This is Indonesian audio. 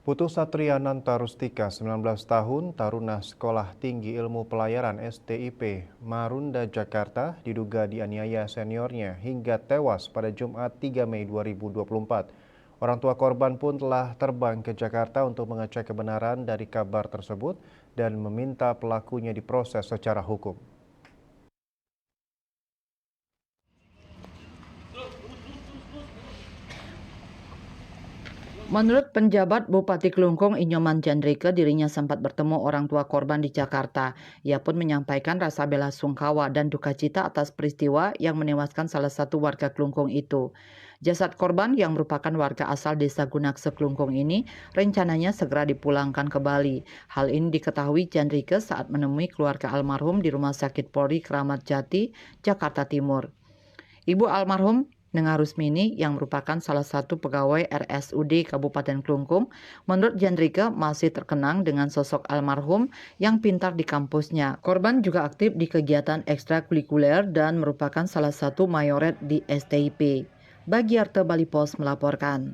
Putu Satriananta Rustika, 19 tahun, taruna Sekolah Tinggi Ilmu Pelayaran STIP, Marunda, Jakarta, diduga dianiaya seniornya hingga tewas pada Jumat 3 Mei 2024. Orang tua korban pun telah terbang ke Jakarta untuk mengecek kebenaran dari kabar tersebut dan meminta pelakunya diproses secara hukum. Menurut penjabat Bupati Klungkung Inyoman Jandrike, dirinya sempat bertemu orang tua korban di Jakarta. Ia pun menyampaikan rasa bela sungkawa dan duka cita atas peristiwa yang menewaskan salah satu warga Klungkung itu. Jasad korban yang merupakan warga asal desa Gunakse Klungkung ini rencananya segera dipulangkan ke Bali. Hal ini diketahui Jandrike saat menemui keluarga almarhum di Rumah Sakit Polri Kramat Jati, Jakarta Timur. Ibu almarhum Nenga Rusmini yang merupakan salah satu pegawai RSUD Kabupaten Klungkung, menurut Jandrike masih terkenang dengan sosok almarhum yang pintar di kampusnya. Korban juga aktif di kegiatan ekstrakurikuler dan merupakan salah satu mayoret di STIP. Bagiarte Bali Pos melaporkan.